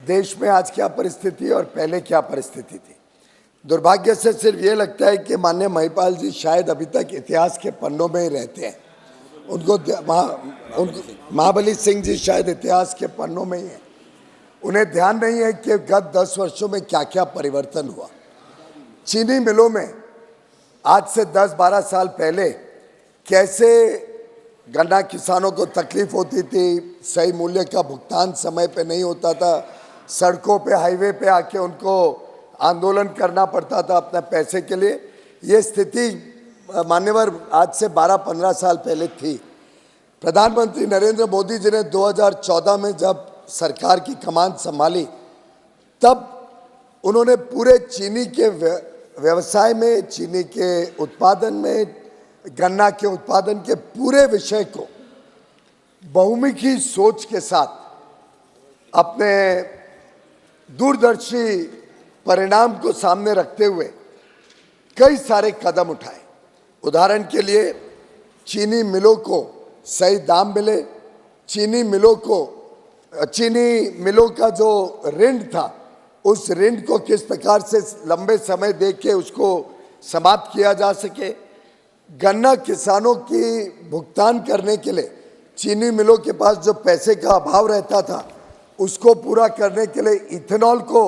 देश में आज क्या परिस्थिति है और पहले क्या परिस्थिति थी। दुर्भाग्य से सिर्फ ये लगता है कि माननीय महिपाल जी शायद अभी तक इतिहास के पन्नों में ही रहते हैं। उनको महाबली सिंह जी शायद इतिहास के पन्नों में ही हैं। उन्हें ध्यान नहीं है कि गत 10 वर्षों में क्या क्या परिवर्तन हुआ। चीनी मिलों में आज से 10-12 साल पहले कैसे गन्ना किसानों को तकलीफ होती थी, सही मूल्य का भुगतान समय पे नहीं होता था, सड़कों पे हाईवे पे आके उनको आंदोलन करना पड़ता था अपने पैसे के लिए। ये स्थिति मान्यवर आज से 12-15 साल पहले थी। प्रधानमंत्री नरेंद्र मोदी जी ने 2014 में जब सरकार की कमान संभाली तब उन्होंने पूरे चीनी के व्यवसाय में, चीनी के उत्पादन में, गन्ना के उत्पादन के पूरे विषय को बहुमुखी सोच के साथ अपने दूरदर्शी परिणाम को सामने रखते हुए कई सारे कदम उठाए। उदाहरण के लिए चीनी मिलों को सही दाम मिले, चीनी मिलों का जो ऋण था उस ऋण को किस प्रकार से लंबे समय दे के उसको समाप्त किया जा सके। गन्ना किसानों की भुगतान करने के लिए चीनी मिलों के पास जो पैसे का अभाव रहता था उसको पूरा करने के लिए इथेनॉल को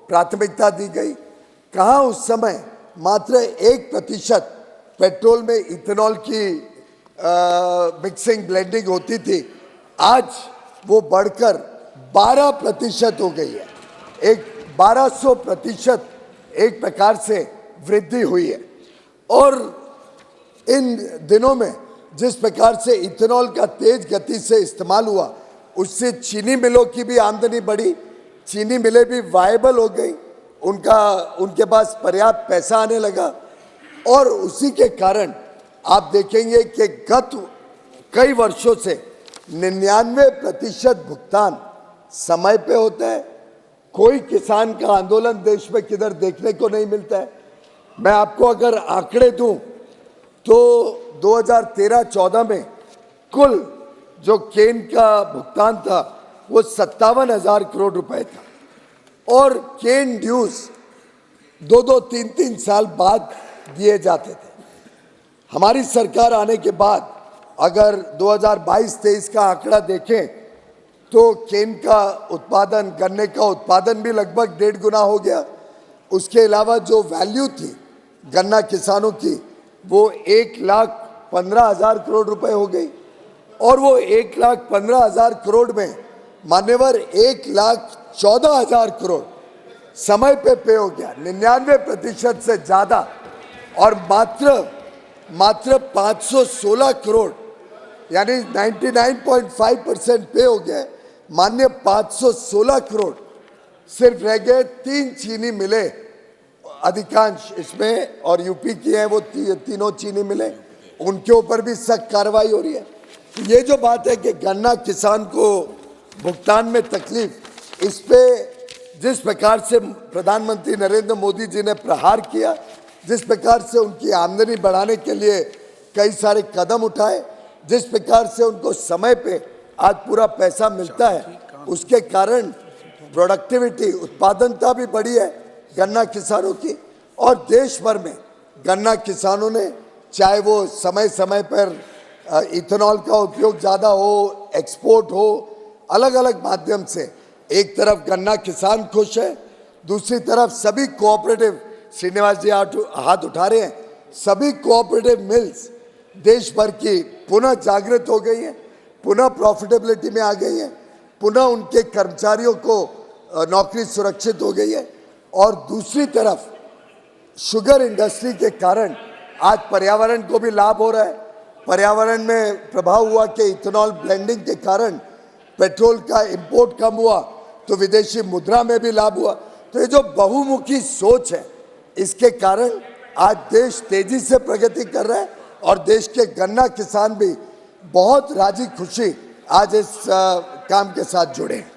प्राथमिकता दी गई। कहाँ उस समय मात्र 1% पेट्रोल में इथेनॉल की मिक्सिंग ब्लेंडिंग होती थी, आज वो बढ़कर 12% हो गई है। एक 1200% एक प्रकार से वृद्धि हुई है। और इन दिनों में जिस प्रकार से इथेनॉल का तेज गति से इस्तेमाल हुआ उससे चीनी मिलों की भी आमदनी बढ़ी, चीनी मिलें भी वायबल हो गई, उनके पास पर्याप्त पैसा आने लगा। और उसी के कारण आप देखेंगे कि गत कई वर्षों से 99% भुगतान समय पे होता है। कोई किसान का आंदोलन देश में किधर देखने को नहीं मिलता है। मैं आपको अगर आंकड़े दूं तो 2013-14 में कुल जो केन का भुगतान था वो 57,000 करोड़ रुपए था और केन ड्यूज 2-3 साल बाद दिए जाते थे। हमारी सरकार आने के बाद अगर 2022-23 का आंकड़ा देखें तो केन का उत्पादन, गन्ने का उत्पादन भी लगभग 1.5 गुना हो गया। उसके अलावा जो वैल्यू थी गन्ना किसानों की वो 1,15,000 करोड़ रुपए हो गई और वो 1,15,000 करोड़ में मान्यवर 1,14,000 करोड़ समय पे हो गया, 99% से ज़्यादा। और मात्र 516 करोड़ यानी 99.5% पे हो गए। मान्य 516 करोड़ सिर्फ रह गए। 3 चीनी मिले अधिकांश इसमें और यूपी की है, वो तीनों चीनी मिले, उनके ऊपर भी सख्त कार्रवाई हो रही है। ये जो बात है कि गन्ना किसान को भुगतान में तकलीफ, इस पे जिस प्रकार से प्रधानमंत्री नरेंद्र मोदी जी ने प्रहार किया, जिस प्रकार से उनकी आमदनी बढ़ाने के लिए कई सारे कदम उठाए, जिस प्रकार से उनको समय पे आज पूरा पैसा मिलता है, उसके कारण प्रोडक्टिविटी, उत्पादनता भी बढ़ी है गन्ना किसानों की। और देश भर में गन्ना किसानों ने, चाहे वो समय समय पर इथेनॉल का उपयोग ज़्यादा हो, एक्सपोर्ट हो, अलग अलग माध्यम से, एक तरफ गन्ना किसान खुश है, दूसरी तरफ सभी कोऑपरेटिव, श्रीनिवास जी हाथ उठा रहे हैं, सभी कोऑपरेटिव मिल्स देश भर की पुनः जागृत हो गई हैं, पुनः प्रॉफिटेबिलिटी में आ गई हैं, पुनः उनके कर्मचारियों को नौकरी सुरक्षित हो गई है। और दूसरी तरफ शुगर इंडस्ट्री के कारण आज पर्यावरण को भी लाभ हो रहा है। पर्यावरण में प्रभाव हुआ कि इथेनॉल ब्लेंडिंग के कारण पेट्रोल का इंपोर्ट कम हुआ तो विदेशी मुद्रा में भी लाभ हुआ। तो ये जो बहुमुखी सोच है, इसके कारण आज देश तेजी से प्रगति कर रहा है और देश के गन्ना किसान भी बहुत राजी खुशी आज इस काम के साथ जुड़े हैं।